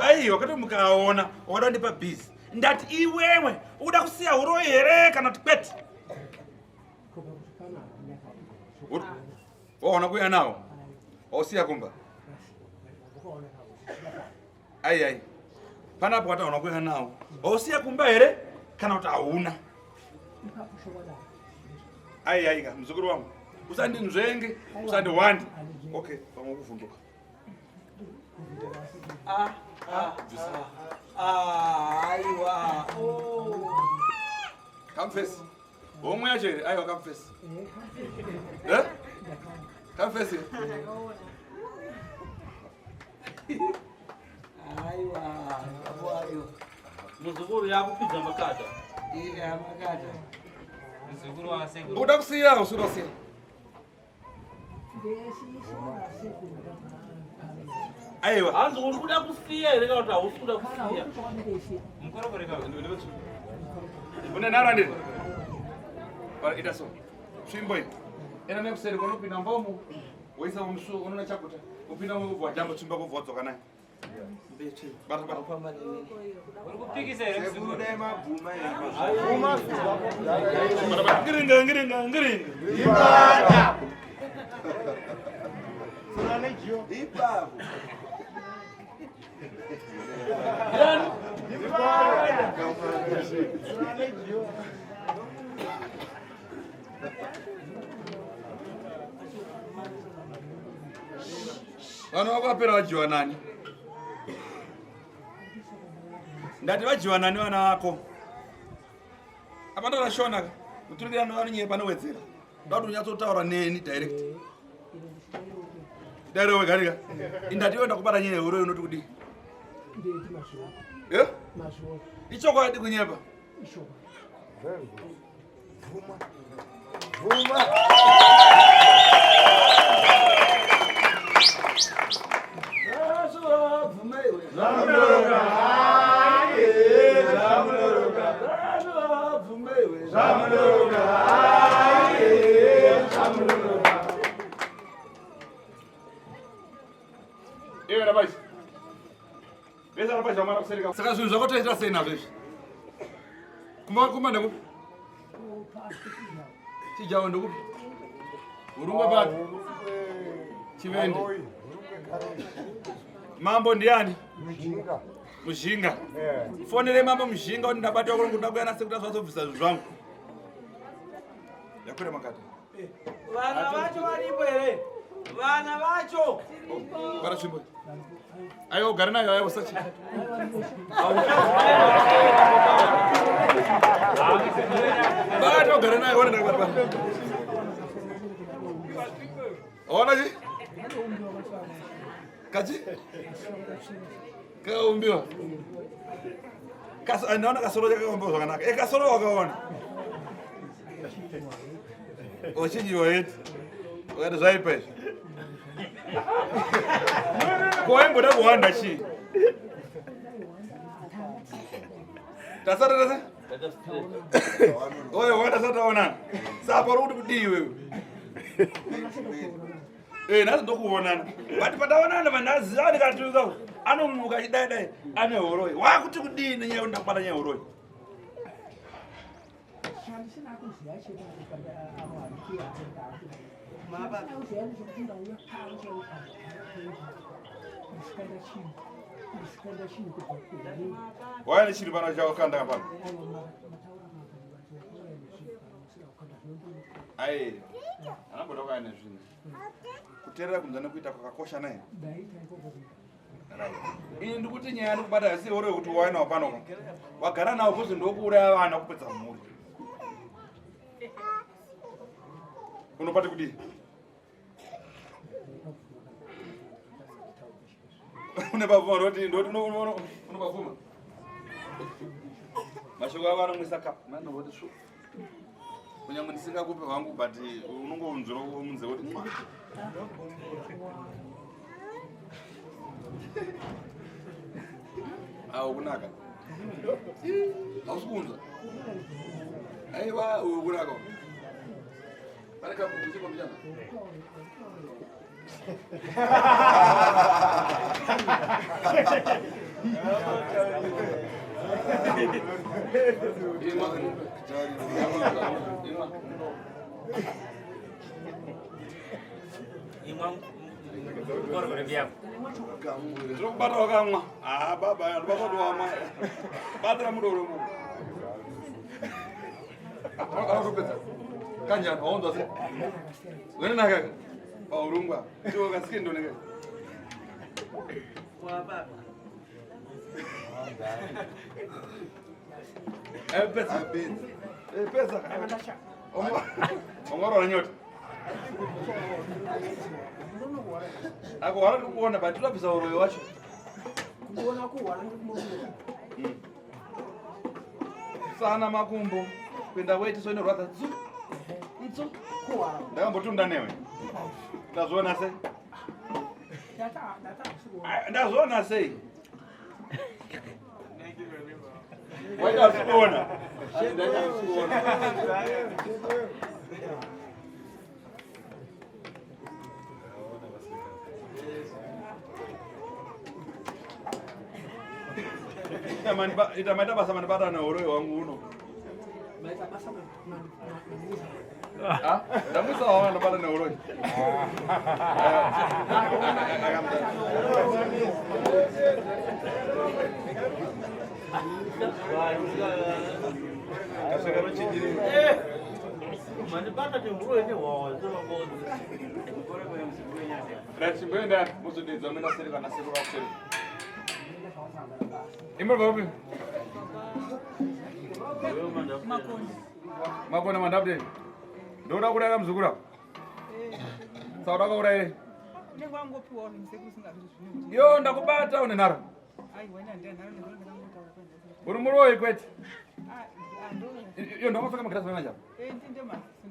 aiwa kuti mukaona wada ndipa busy. Ndati iwewe uda kusiya huroi here kana kuti kwete? Waona kuya nawo? Wausiya kumba? Ai. Panapo wataona kuya nawo. Wausiya kumba here kana kuti hauna? Ai, mzukuru wangu. Usandinzvenge, usandiwandi. Okay, pamwe kuvhunduka. Aiwa. Come face. Omwe yacho here, aiwa come face. Come face. Aiwa, abuayo. Muzukuru yakupidza makata. Makata. Muzukuru wasekuru. Uda kusiya usura kusiya. Aiwa. Hanzi uri kuda kusiya here kana kuti hausi kuda kusiya? Mukorokore kaka ndivetse. Une nharo ndini? Ita so. Svimbo iyi. Ena nekuseri kunopinda mbomo. Woisa musuo unoona chakuta. Upinda mubva jambo chimba kuvhodzoka naye. Vano vakapera vajiwa nani? Ndati vajiwa nani vana vako? Apanda rashona kuturikira navano nye panowedzera. Ndati unyatsotaura neni direct. Dare wegarika. Indati wenda kubata nye euro unoti kudi. Ndeti mashuwa. Eh? Mashuwa. Ichoko ati kunyepa. Ishoko. Very good. Vuma. Vuma. Ewe rapaz. Beza rapaz, vamos kusirika. Saka zvinhu zvakotoita sei nazvo izvi? Kuma ndekupi? Chijawo ndekupi? Urungwa papi? Chivende. Mambo ndiani? Mujinga. Mujinga. Fonere mambo mujinga kuti ndabatwa kuti ndakuya nase kuti azvazobvisa zvinhu zvangu. Yakwira makati. Vana vacho varipo here? Vana vacho. Para chimbo. Ayo ugara nayo ayo usachi. Bata ugara nayo wana ndakubata. Ona ji? Kaji? Kaumbiwa. Kaso anaona kasoro yake kaumbiwa zvakanaka. Kasoro wakaona. Ochinjiwa yetu. Wakati zvaipa izvi. Kwaimboda kuwanda chii? Tasata. Oye, wanda sataonana. Sapa uri kuti kudii wewe? Nasi ndokuonana. But pataonana vanhu aziva ndikatuka. Anomuka chidai ane horoi. Wakuti kudii nenyaya yekuti ndakubata nyaya horoi? Why chiri pana chakakanda pano? Ai, anamboda kuane zvinhu. Kuteerera kunzana kuita kwakakosha naye. Ini ndikuti nyaya ndikubata asi ore kuti wainawo pano. Wagara nawo kuzi ndokuuraya vana kupedza mhuri. Unopati kudii? Unebavuma ndoti unobavuma. Mashoko avo anomwisa kapu. Mani ndoti shu. Kunyange ndisingakupe wangu but unongounzira munze woti mwa. Kunaka. Ausikunzwa. Aiwa kunaka. Pane kapu kuchiko mjana. Trokubata wakamwa. Baba ndibakoti wamwa. Batira mudoro mu. Akupedza. Kanjani waonzwa sei? Wena nakaka. Urungwa. Ndiwo kasikendo neke. Wa baba. Pesa. Pesa. Ongoro nyota. Ako wala kuona but tulabisa uroyo wacho. Kuona kuwa ndikumbona. Sana makumbo. Kwenda weti so inorwadza tsu. Tsu. Kuwa. Ndakambotunda newe. Ndazona sei? Data. Ndazona sei? Waida kuona. Ndaida kuona. Ita maita basa manibata na uroi wangu uno. Ah, ndamusa wana nabata na uroi. Manibata ni uroi ni wao, sema bozi. Rati benda musu zamena siri kana siri wa siri. Imba babu. Makona mandabde. Ndoda kudaka mzukura. Sauda ka uraire. Yo ndakubata une naro. Uri muroi kweti. Yo ndakufika makirasi manja.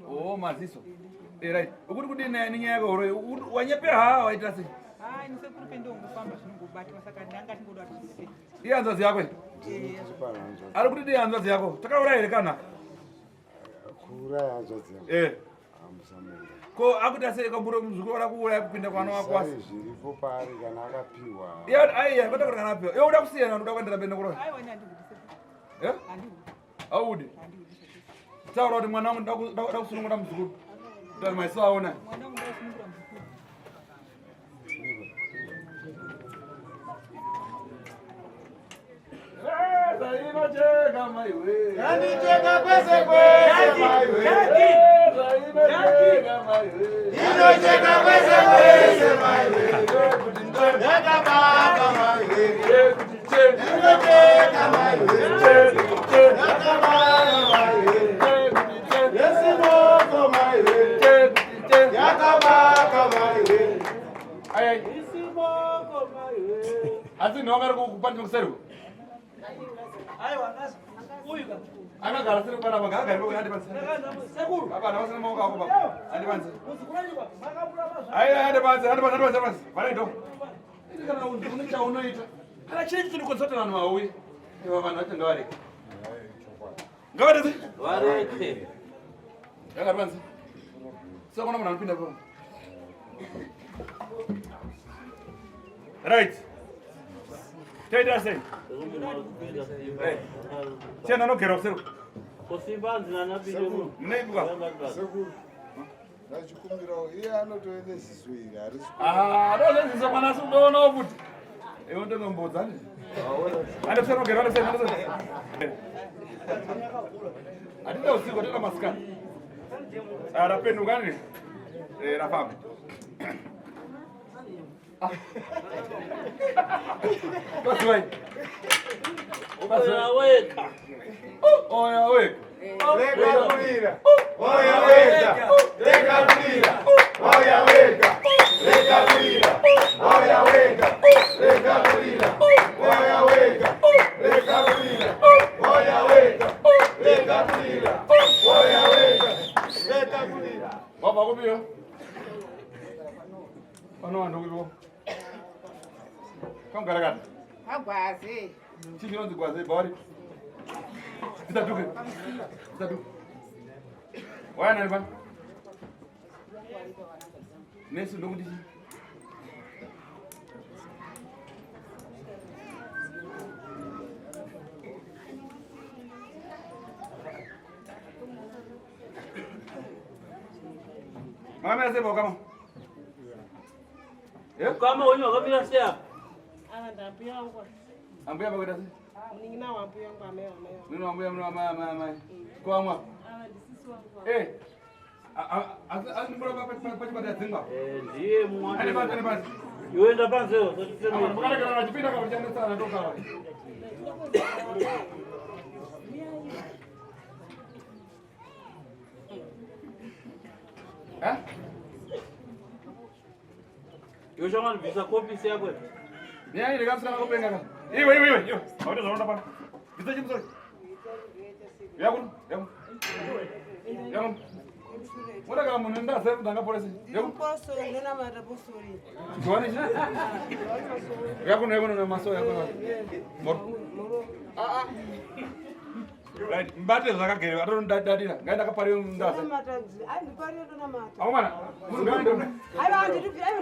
Oh maziso. Right. Ukuri kuti ninyaka uri wanyepe ha waita sei. Iya nzazi yako. Ari kuti ndi nzazi yako. Takauraire kana. Kuuraya nzazi yako. Amusamuri. Ko akuti asere kamburo muzukuru kuuraya kupinda kwana wako asi. Zviripo pari kana akapiwa. Iya aiya kwata kuti kana apiwa. Yo uda kusiyana uda kuendera bende kuroya. Audi. Taura kuti mwana wangu ndakusunungura muzukuru. Ndari maisaona. Inojeka maiwe. Yanijeka kwese kwese maiwe. Inojeka maiwe. Inojeka kwese kwese maiwe. Ndeka baba maiwe. Inojeka maiwe. Ndeka baba maiwe. Yesimoko maiwe. Yakabaka maiwe. Ay. Yesimoko maiwe. Asi nongara kupanda mseru. Ana garasiri bana banga gari banga andi banse. Sekuru. Baba na wasana moko ako baba. Andi banse. Andi banse. Bana ndo. Ini kana unoita unoita. Kana chini chini konsota na maui. Ewa bana acha ngawari. Ngawari zi? Ngawari. Ya gari banse. Sasa kuna mnanipinda kwa. Right. Tenda sei. Tena no quero ser. Posimbanzi na nabiyo. Mnaibuka. Sekuru. Ndachikumbira iye anotoende zizwiri arisi. Dole zizokwana sudono futi. Eyo ndo ngombodza ndi. Ande kusema ngero ande sema. Adinda usiku tena maskani. Arapenduka ni. Rafamu. Basi wewe. Oya weka. Oya weka. Leka kulira. Oya weka. Leka kulira. Oya weka. Leka kulira. Oya weka. Leka kulira. Oya weka. Leka kulira. Oya weka. Leka kulira. Oya weka. Leka kulira. Baba kubio. Ano ando kubio. Kom garagada. Agwaze. Chini onde gwaze bori. Zitaduke. Zitaduke. Wana nani bana? Nesu ndo ndiji. Mama sema kama. Kama wenyewe wakabila sia. Ndapia ngwa. Ambuya bagada si. Ningina wambuya ngwa mewa. Nino ambuya mama. Kwa mwa. Asi mbona pachipata tsinga. Ndiye mwana. Ani bana. Yoenda panze yo, sotiseme. Mbona kana nachipinda kwa mjane sana toka wapi. Yo jamaa visa copy sia kwa. Ni ile kamsa na kupenga kama. Iwe. Yo. Hapo ndo hapa. Visa jimzo. Yakun. Mbona kama mnenda sasa ndanga polisi. Yakun. Poso nena mara posori. Tuone. Yakun na maso yakun. Mor. Right, mbate zvakagere atondadadira. Ngaenda kapari ndaza. Akomana. Ngaenda.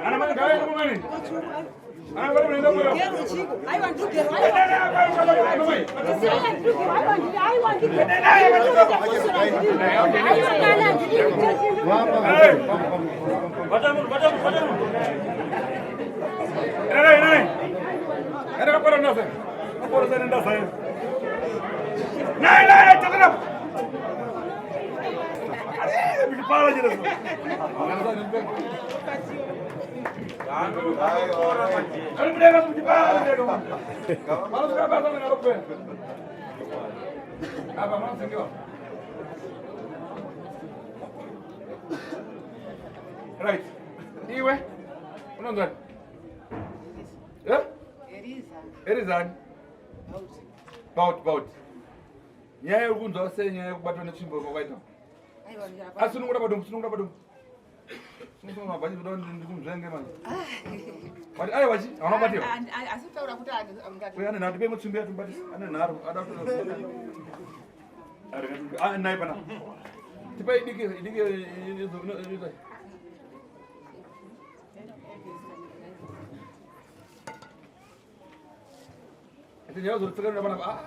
Ana mani ngaenda kumani. Ana ngari mnaenda kwa. Era para ndaza. Por ser ndaza. Naik, cepat up. Bikin pala aja dah. Kalau mereka bikin pala dia dong. Malu berapa sama nak rupiah? Apa mau sengkau? Right. Iwe, mana tuan? Ya? Erizan. Baut. Nyaya ukunzwa se nyaya kubatwa nechimbo kwakaita. Asunungura badum. Sunungura bani kuda ndikumzvenge manje. Bati ayi wachi, awona batiwa. Asitaura kuti angati. Uyane nati pe mutsimbi yatu bati ane naro ada kuda. Ari nai pana. Tipa idike izo. Itu jauh sudah tekan udah mana?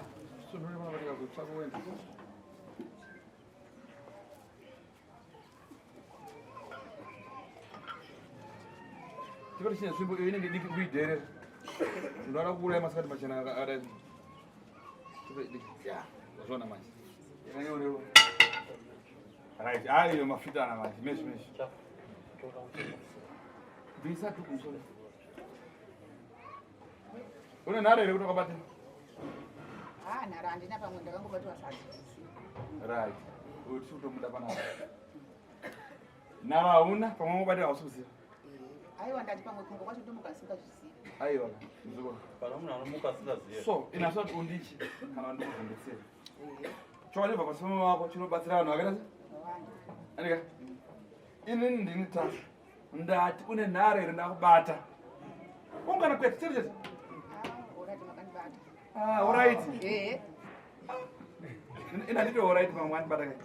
Sudah mana mereka aku sakuin. Coba di sini sumbu ini di dere. Sudah aku mulai masuk macam ada. Coba di ya, zona mas. Yang ini udah. Right, ayo mafita nama mas, mes. Bisa tu kusul. Una nare kutoka bati. Nara andina pamwe ndakangobatwa sasa. Right. Uchuto muda pana. Nara una pamwe mubati aususi. Aiwa ndati pamwe kungo kwacho ndomukasika zvisi. Aiwa, muzukuru. Kana munhu anomukasika ziye. So, inaswati undichi kana ndikuvhundisira. Chowaniva pasomo wako chinobatsira vanhu vakaita Anika. Inini ndini tasha. Ndati une nhare iri ndakubata. Ungana kwete chete. Alright. Ina ndito alright pamwani bata kai.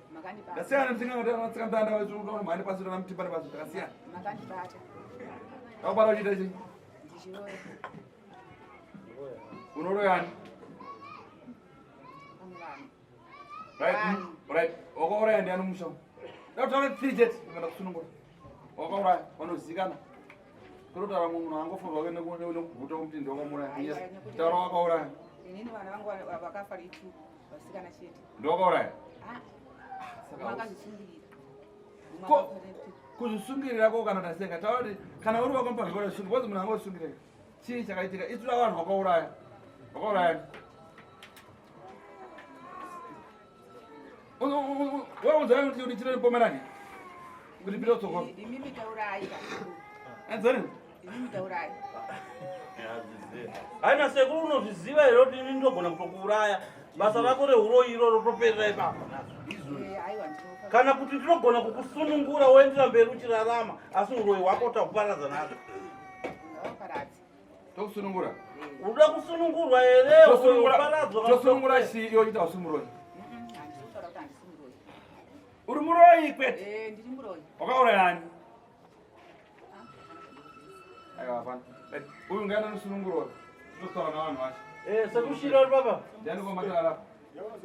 Ndasiyana ndinga kuti ndanda wacho mani pasi ndo namtipa pasi takasiyana. Makandibata. Akubata uchita chi? Ndichiroya. Unoroyani? Right. Wakauraya ndiani mushamu. Ndautaura 3 jet ngenda kusunungura. Wakauraya vanozikana. Kurotara munhu angofunga kuende kuguta kuti ndokamuraya. Yes. Taura wakauraya. Inini vana vangu vakafa ritu vasikana chete. Ndokauraya? Makazvisungirira. Kuzvisungirira ko kana tasenga taura kuti kana uri wakampa ngora sungu wazi munhu angosungirira. Chii chakaitika? Itsura vanhu vakauraya. Wakauraya. Wewe unzaye kuti udichire Pomerania. Kuti pita utsoko. Imimi taurayi. Enzani? Imimi taurayi. Haina sekuru unozviziva here kuti ini ndogona kutokuuraya. Basa rako rehuro iro rotoperera ipapo. Kana kuti ndinogona kukusunungura woendera mberi uchirarama asi uroyi wako utakuparadza nazvo. Tokusunungura? Unoda kusunungurwa here uparadzwa. Tosunungura si iyo ita usumuroyi. Uri muroyi kwete? Ndiri muroyi. Wakaurayani? Aiwa hapana. Uyu ngaenda nosunungurwa. Totaura navanhu vacho. Sekushira uri papa? Ndiani komatara?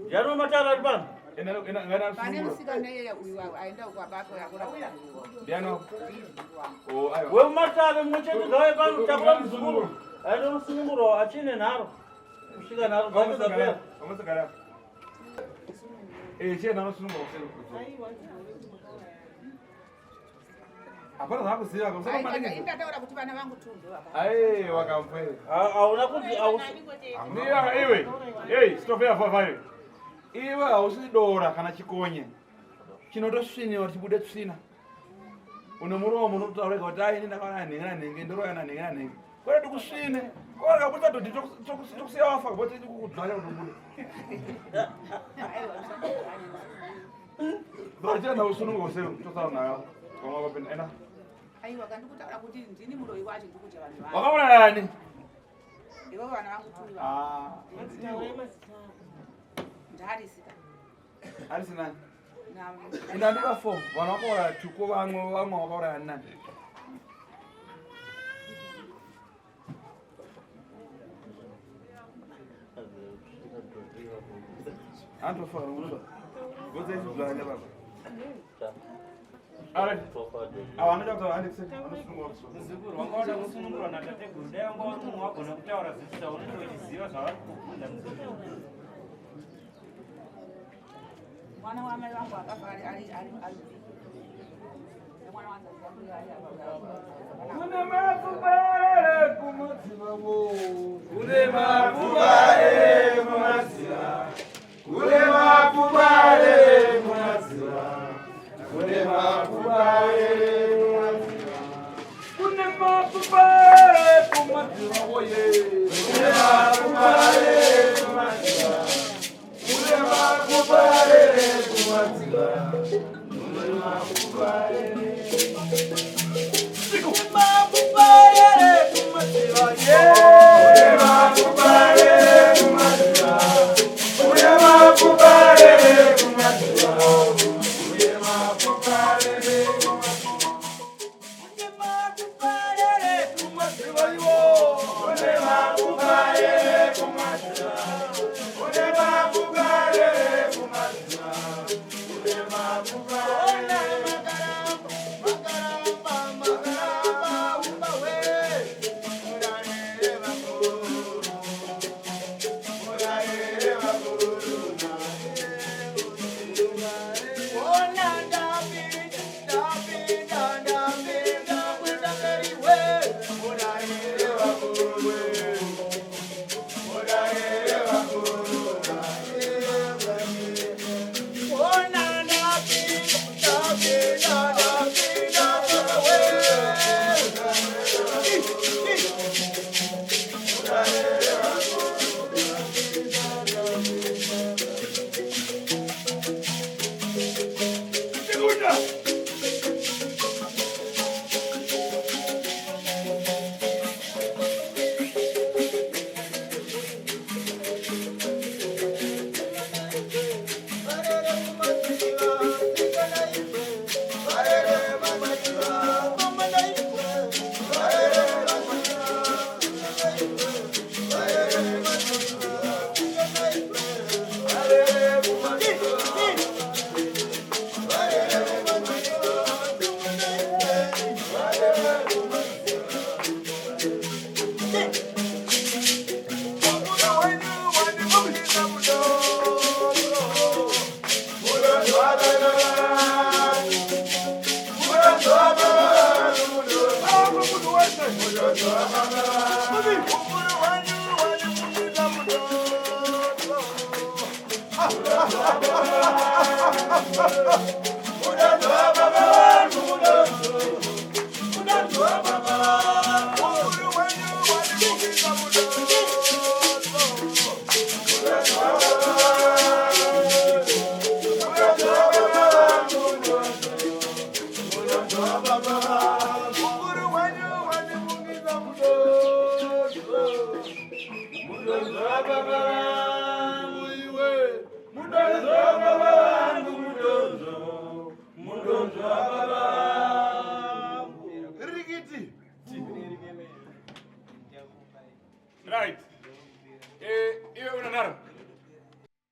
Ndiani matara ari pano? Pane musikana iyeye uyu aenda kwabatwa yakura. Ndiani? Wemumatare mumwe chete gave pano takura muzukuru. Aenda nosunungurwa achine nharo. Kusvika nharo dzake dzapera. Vamusagara. Chena nosunungurwa kuseri. Hapana zvakuziva kusaka maningi. Indataura kuti vana vangu tumbe baba. Ai wakamfwe. Hauna kuti Niya iwe. Hey, stop here for five. Iwe hausidora kana chikonye. Chinotosviniwa chibude tsvina. Une muromo unotaura kuti ai ini ndakaona nhenga ndoroya nhenga. Kwete tikusvine. Kwaka kuti toti tokusiya wafa kuti kukudzanya kuti. Bachana usunungo sero totaura nayo. Koma wapenda ena. Aiwa kandikutaura kuti ndini muroyi wacho ndikuti vanhu vangu. Wakaurayani? Ivo vana vangu tumbe. Ah. Ndarisika. Alisi nani? Unandika 4. Wanakora tuko wangu wakora nani? Anto fora ulo. Goze zibulanya baba. Alright. Awana doctor Alex. Nzikuru wangoda kusunungura na tate kurude wangoda mwako na kutaura zita ulizojiziwa sawa kukunda mzuri. Mwana wa mama wangu akafari ali mwana wangu Kuna mafubare kumatiba wo. Kuna mafubare kumatiba. Kuna mafubare kumatiba. Kuna mafubare kumatiba. Kuna mafubare kumatiba woye. Kuna mafubare kumatiba. Kuna mafubare kumatiba. Kuna mafubare.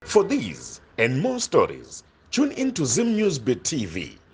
For these and more stories, tune into Zim News Beat TV